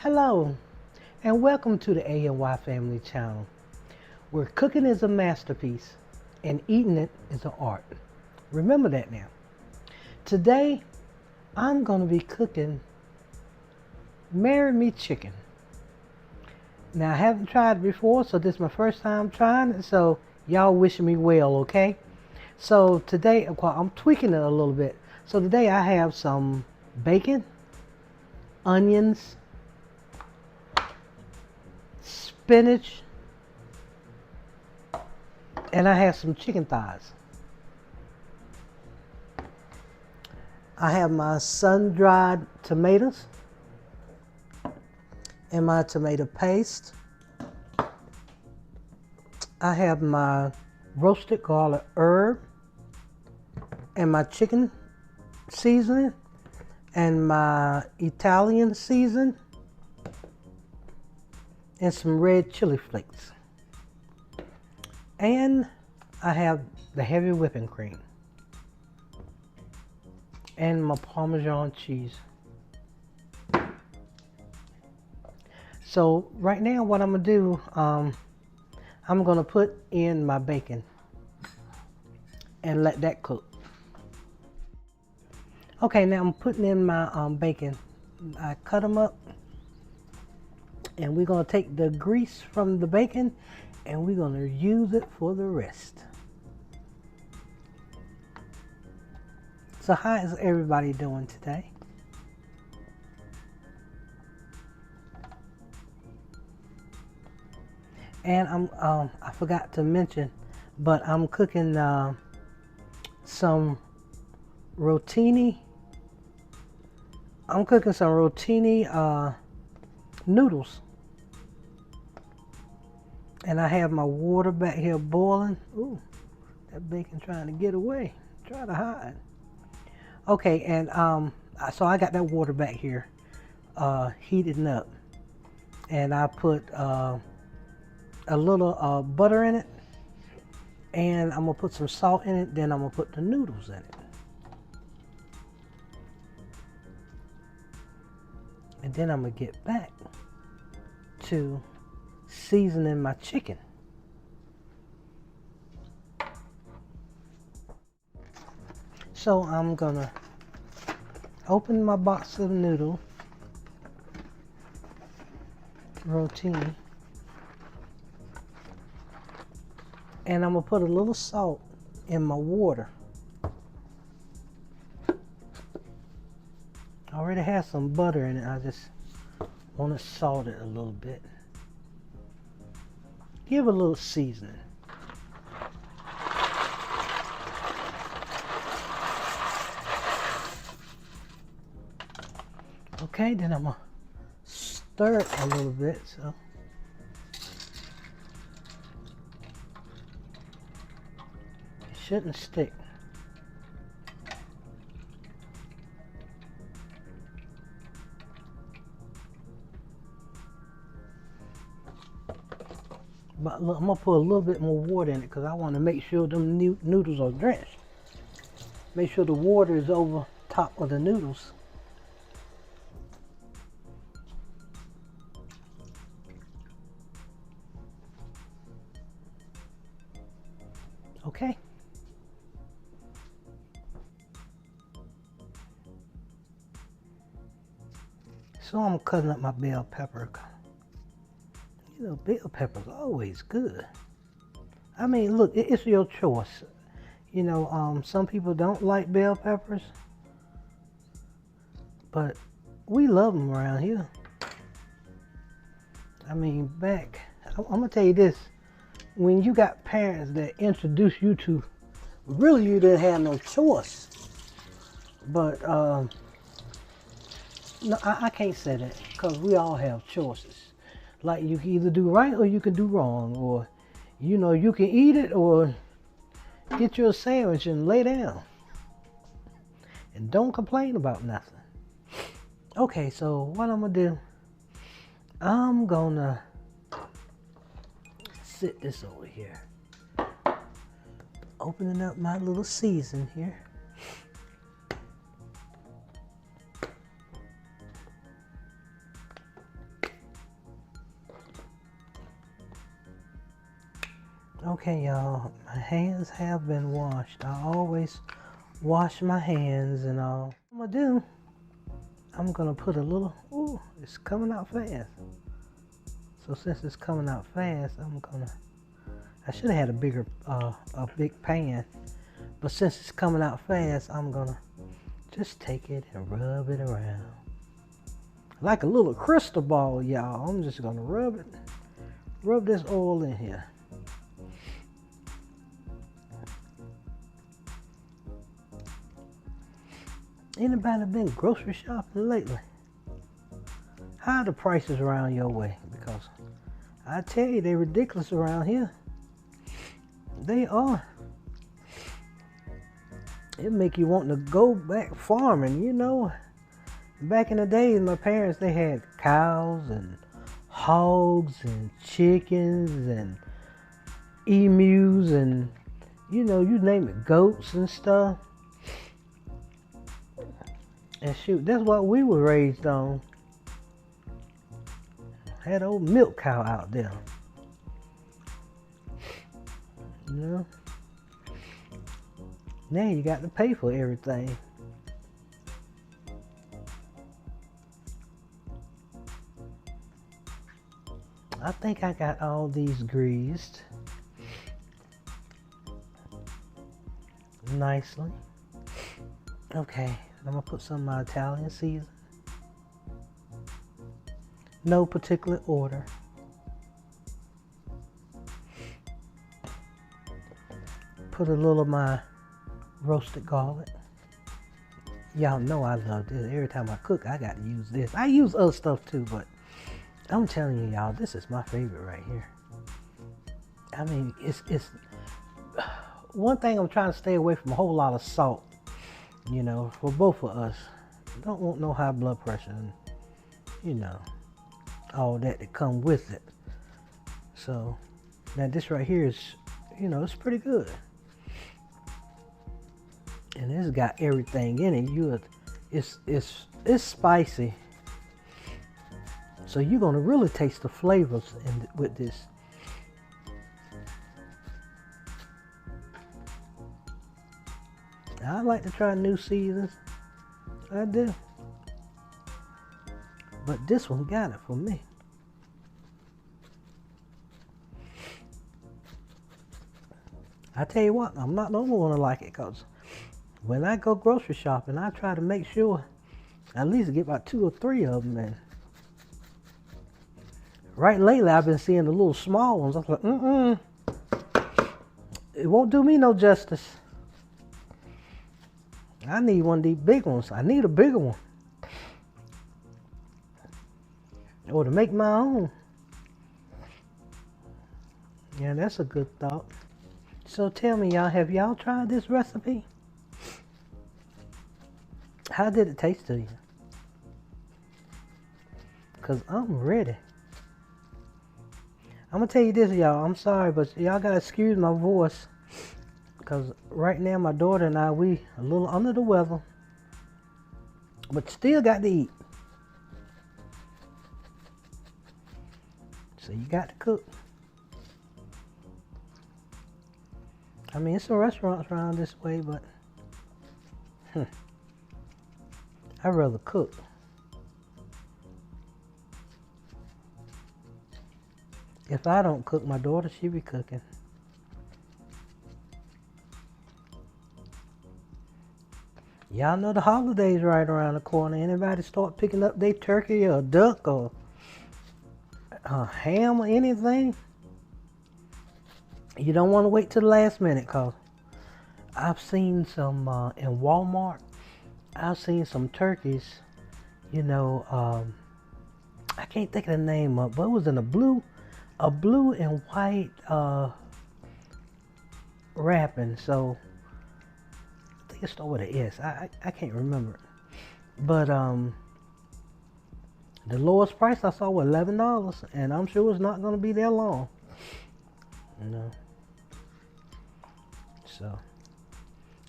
Hello, and welcome to the A&Y Family Channel, where cooking is a masterpiece and eating it is an art. Remember that now. Today, I'm going to be cooking Marry Me Chicken. Now, I haven't tried it before, so this is my first time trying it, so y'all wish me well, okay? So today, well, I'm tweaking it a little bit. So today I have some bacon, onions, spinach, and I have some chicken thighs. I have my sun-dried tomatoes and my tomato paste. I have my roasted garlic herb and my chicken seasoning and my Italian season and some red chili flakes. And I have the heavy whipping cream and my Parmesan cheese. So right now what I'm gonna do, I'm gonna put in my bacon and let that cook. Okay, now I'm putting in my bacon. I cut them up and we're gonna take the grease from the bacon and we're gonna use it for the rest. So how is everybody doing today? And I forgot to mention, but I'm cooking some rotini. I'm cooking some rotini noodles. And I have my water back here boiling. Ooh, that bacon trying to get away. Try to hide. Okay, and so I got that water back here heating up. And I put a little butter in it. And I'm gonna put some salt in it, then I'm gonna put the noodles in it. And then I'm gonna get back to seasoning my chicken. So I'm gonna open my box of noodle, rotini, and I'm gonna put a little salt in my water. I already have some butter in it, I just want to salt it a little bit. Give it a little seasoning. Okay, then I'm gonna stir it a little bit so it shouldn't stick. But look, I'm gonna put a little bit more water in it because I want to make sure them noodles are drenched. Make sure the water is over top of the noodles. Okay. So I'm cutting up my bell pepper. You know, bell pepper's always good. I mean, look, it's your choice. You know, some people don't like bell peppers, but we love them around here. I mean, I'm gonna tell you this, when you got parents that introduce you to, really you didn't have no choice. But, no, I can't say that, because we all have choices. Like you can either do right or you can do wrong, or, you know, you can eat it or get you a sandwich and lay down. And don't complain about nothing. Okay, so what I'm gonna do, I'm gonna sit this over here. Opening up my little season here. Okay, y'all, my hands have been washed. I always wash my hands and all. What I'm gonna do, I'm gonna put a little, ooh, it's coming out fast. So since it's coming out fast, I should have had a big pan. But since it's coming out fast, I'm gonna just take it and rub it around. Like a little crystal ball, y'all. I'm just gonna rub this oil in here. Anybody been grocery shopping lately? How are the prices around your way? Because I tell you, they're ridiculous around here. They are. It make you want to go back farming, you know. Back in the day, my parents, they had cows and hogs and chickens and emus and, you know, you name it, goats and stuff. And shoot, that's what we were raised on. Had old milk cow out there. You know? Now you got to pay for everything. I think I got all these greased nicely. Okay, I'm gonna put some of my Italian seasoning. No particular order. Put a little of my roasted garlic. Y'all know I love this. Every time I cook, I got to use this. I use other stuff too, but I'm telling you, y'all, this is my favorite right here. I mean, it's one thing I'm trying to stay away from a whole lot of salt, you know, for both of us. Don't want no high blood pressure and, you know, all that come with it. So, now this right here is, you know, it's pretty good. And it's got everything in it. It's spicy. So you're gonna really taste the flavors with this. I like to try new seasons. I do. But this one got it for me. I tell you what, I'm not the only one to like it, because when I go grocery shopping, I try to make sure at least get about 2 or 3 of them. And right lately, I've been seeing the little small ones. I was like, it won't do me no justice. I need one of these big ones. I need a bigger one. Or to make my own. Yeah, that's a good thought. So tell me, y'all, have y'all tried this recipe? How did it taste to you? Because I'm ready. I'm going to tell you this, y'all. I'm sorry, but y'all got to excuse my voice. Because right now, my daughter and I, we a little under the weather. But still got to eat. So you got to cook. I mean, it's some restaurants around this way, but I'd rather cook. If I don't cook, my daughter, she be cooking. Y'all know the holidays right around the corner. Anybody start picking up their turkey or duck or ham or anything? You don't want to wait till the last minute, because I've seen some in Walmart. I've seen some turkeys, you know, I can't think of the name of it, but it was in a blue and white wrapping. So I think it started with an S. I can't remember it. But the lowest price I saw was $11, and I'm sure it's not going to be there long. You know. So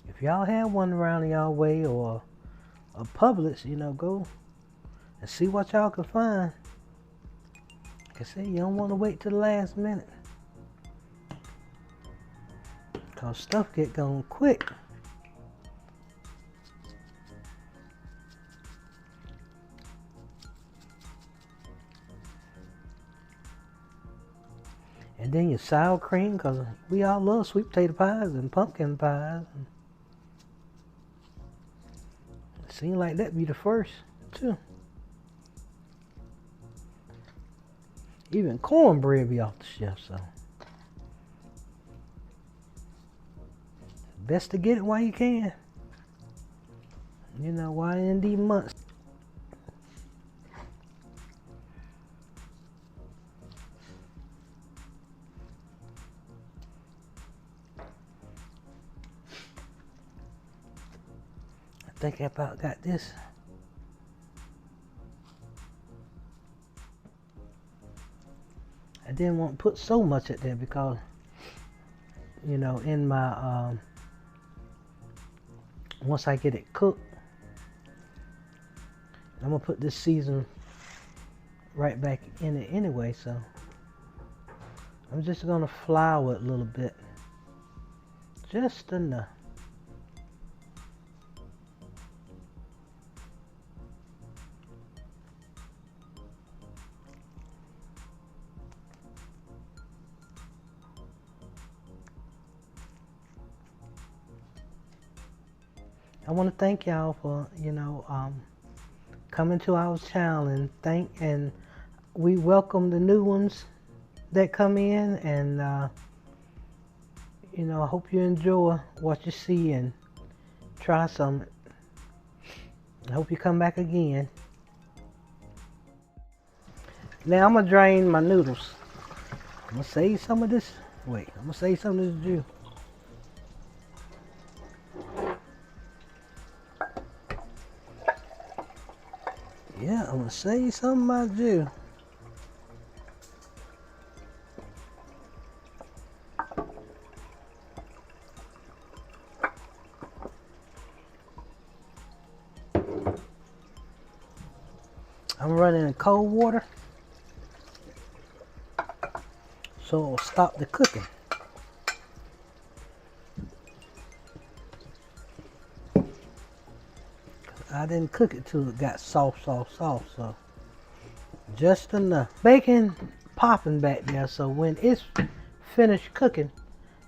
if y'all have one around y'all way, or a Publix, you know, go and see what y'all can find. Like I said, you don't want to wait till the last minute. Cause stuff get gone quick. And then your sour cream, cause we all love sweet potato pies and pumpkin pies. It seems like that'd be the first too. Even cornbread be off the shelf, so best to get it while you can. You know, why in these months. I think I about got this. I didn't want to put so much at there because, you know, in my, once I get it cooked, I'm gonna put this season right back in it anyway, so I'm just gonna flour it a little bit. Just enough. I want to thank y'all for, you know, coming to our channel, and we welcome the new ones that come in, and you know, I hope you enjoy what you see and try some. I hope you come back again. Now I'm gonna drain my noodles. I'm gonna save some of this. Wait, I'm gonna save some of this juice. Yeah, I'm gonna save some of my juice. I'm running in cold water, so it'll stop the cooking. I didn't cook it till it got soft, so just enough. Bacon popping back there, so when it's finished cooking,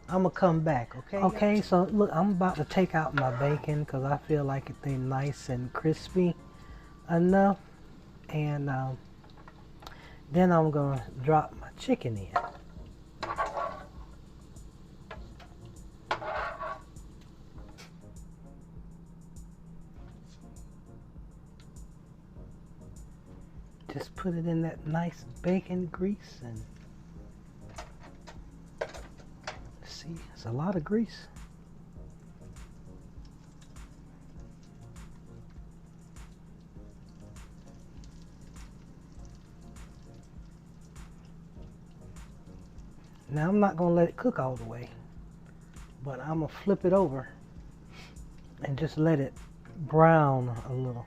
I'm gonna come back, okay? Okay, so look, I'm about to take out my bacon because I feel like they're nice and crispy enough, and then I'm gonna drop my chicken in. Just put it in that nice bacon grease, and see, it's a lot of grease. Now I'm not gonna let it cook all the way, but I'm gonna flip it over and just let it brown a little.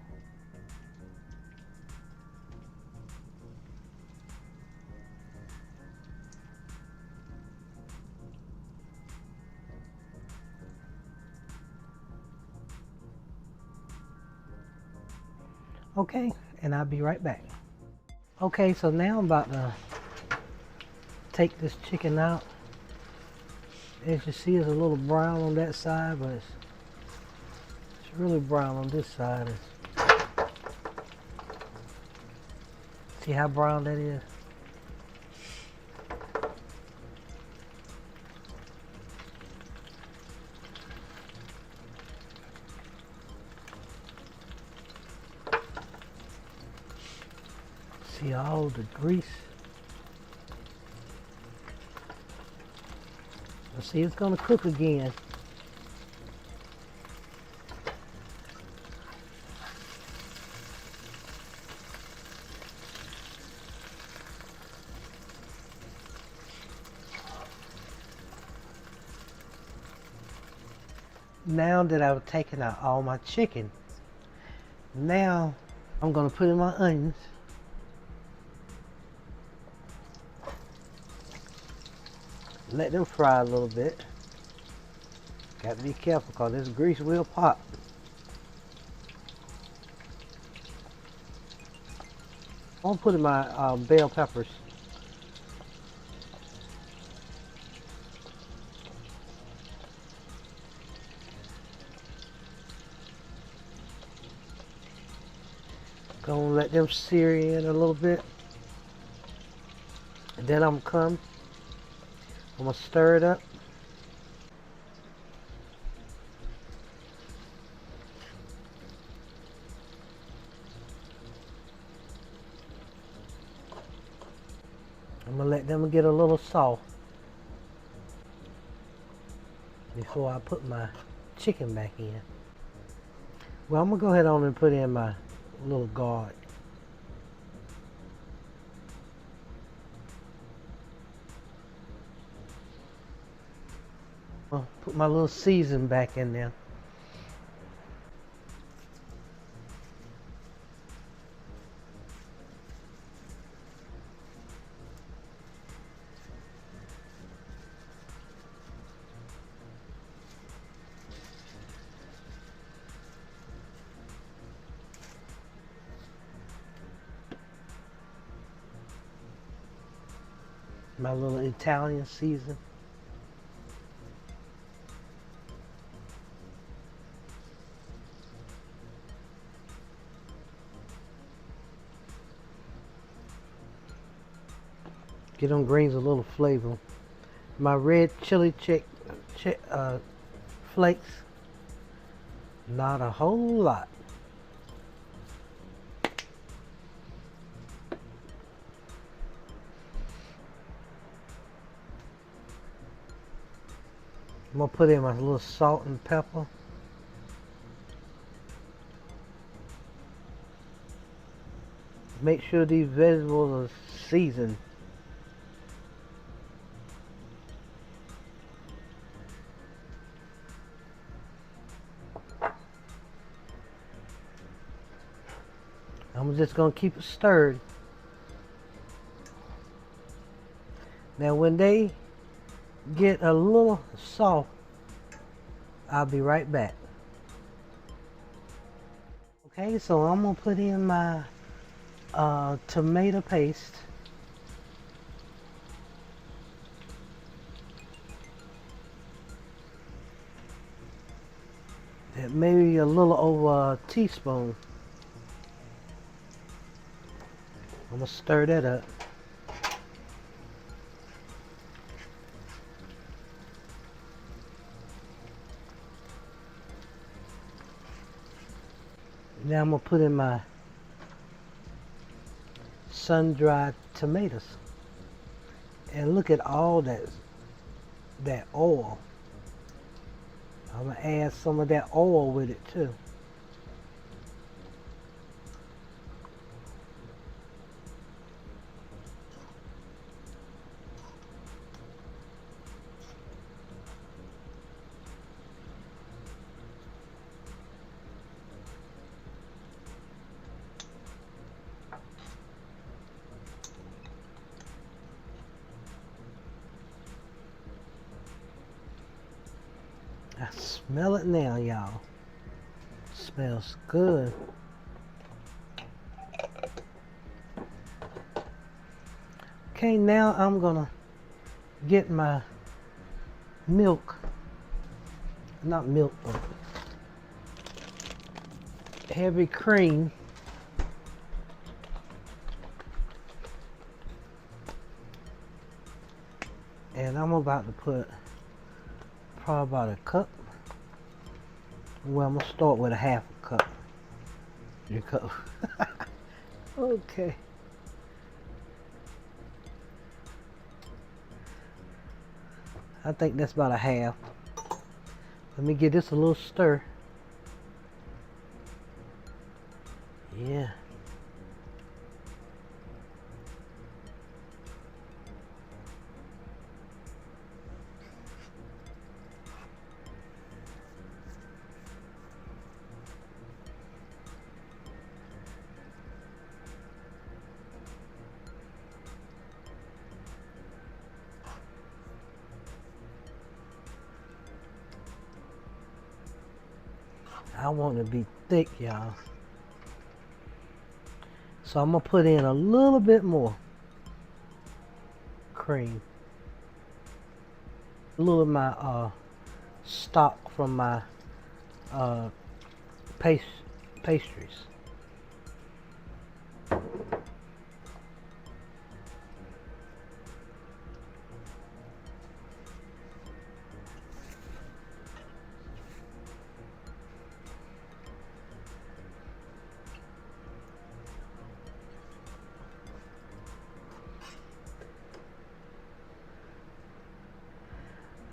Okay, and I'll be right back. Okay, so now I'm about to take this chicken out. As you see, it's a little brown on that side, but it's really brown on this side. See how brown that is? See all the grease? See, it's gonna cook again. Now that I've taken out all my chicken, now I'm gonna put in my onions. Let them fry a little bit. Got to be careful because this grease will pop. I'm gonna put in my bell peppers. Gonna let them sear in a little bit. And then I'm gonna stir it up. I'm gonna let them get a little soft before I put my chicken back in. Well, I'm gonna go ahead on and put in my little garlic. I'll put my little season back in there. My little Italian season. Get them greens a little flavor. My red chili flakes. Not a whole lot. I'm gonna put in my little salt and pepper. Make sure these vegetables are seasoned. I'm just gonna keep it stirred. Now when they get a little soft, I'll be right back. Okay, so I'm gonna put in my tomato paste. That maybe a little over a teaspoon. I'm gonna stir that up. Now I'm gonna put in my sun-dried tomatoes. And look at all that oil. I'm gonna add some of that oil with it too. I smell it now, y'all. Smells good. Okay, now I'm gonna get my milk. Not milk, but heavy cream. And I'm about to put probably about a cup. Well, I'm gonna start with a half a cup. Your cup. Okay. I think that's about a half. Let me give this a little stir. Yeah. I want it to be thick, y'all. So I'm gonna put in a little bit more cream. A little of my stock from my uh, pastries.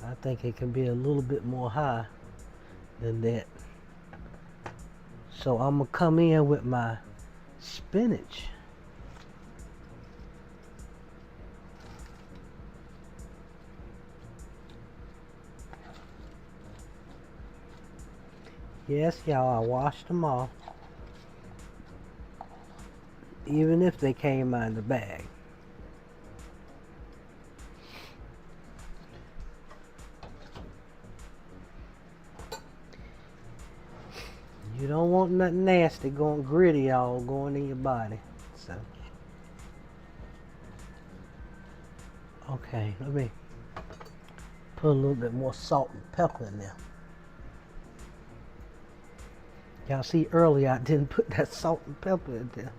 I think it can be a little bit more high than that. So I'm gonna come in with my spinach. Yes, y'all, I washed them off. Even if they came out of the bag. You don't want nothing nasty going gritty all going in your body. So okay, let me put a little bit more salt and pepper in there. Y'all see earlier I didn't put that salt and pepper in there.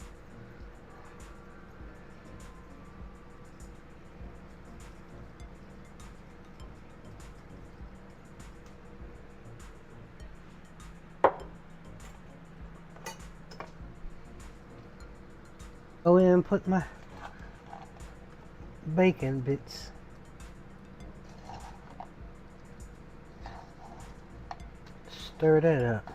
Go in and put my bacon bits. Stir that up.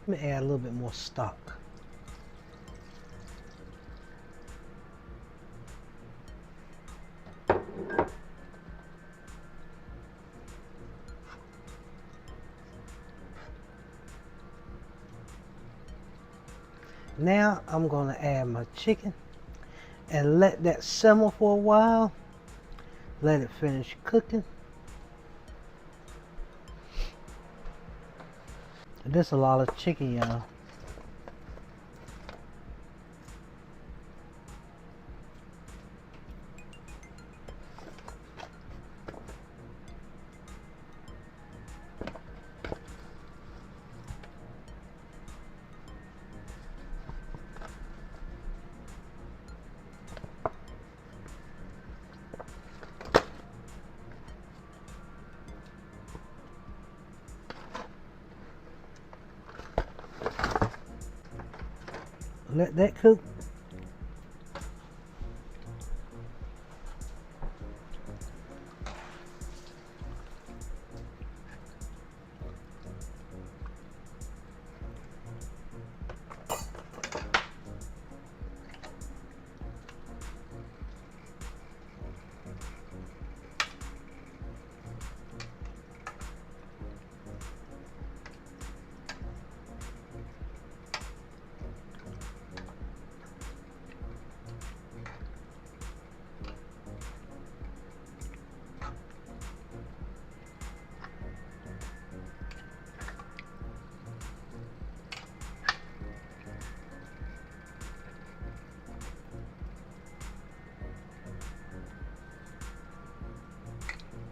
Let me add a little bit more stock. Now I'm going to add my chicken and let that simmer for a while. Let it finish cooking. This is a lot of chicken, y'all. Let that cook.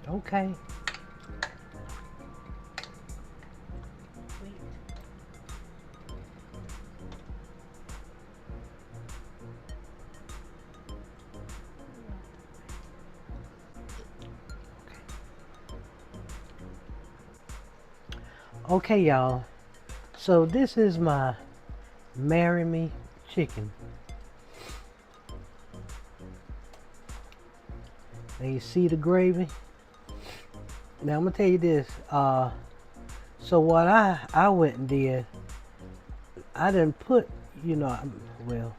Okay. Okay, y'all. So this is my Marry Me chicken. And you see the gravy? Now I'm gonna tell you this. So what I went and did, I didn't put, well,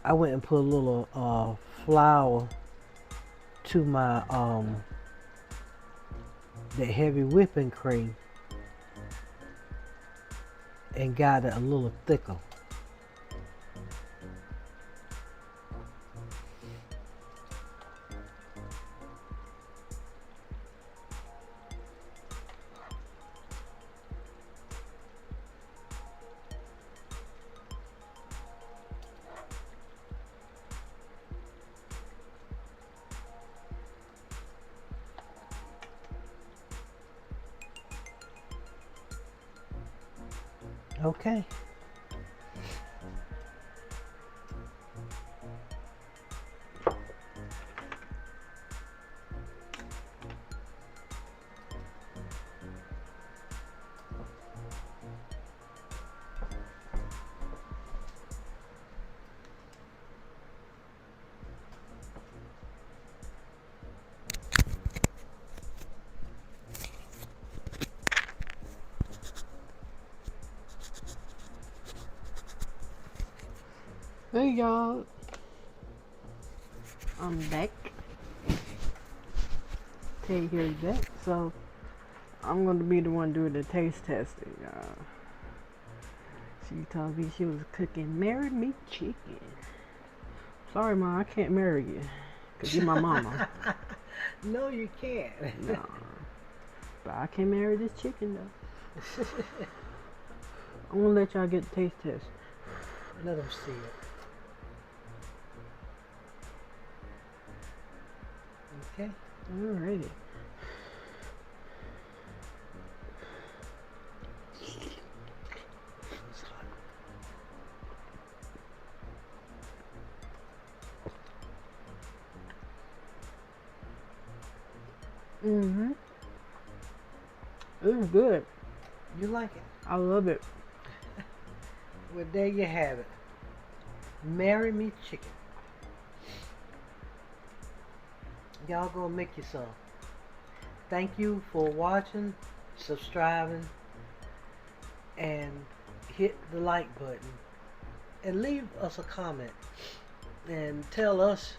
I went and put a little flour to my that heavy whipping cream, and got it a little thicker. Okay. Hey y'all, I'm back. Tay here is back, so I'm gonna be the one doing the taste testing. She told me she was cooking married meat chicken. Sorry, ma, I can't marry you, cause you're my mama. No, you can't. No, but I can marry this chicken though. I'm gonna let y'all get the taste test. Let them see it. Okay. Alrighty. It's hot. Mm-hmm. It's good. You like it? I love it. Well, there you have it. Marry me chicken. Y'all go make you some. Thank you for watching, subscribing, and hit the like button. And leave us a comment. And tell us,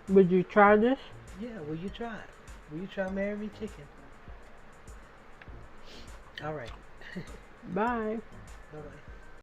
Would you try this? yeah, will you try it? Will you try Marry Me Chicken? All right. Bye. Bye-bye.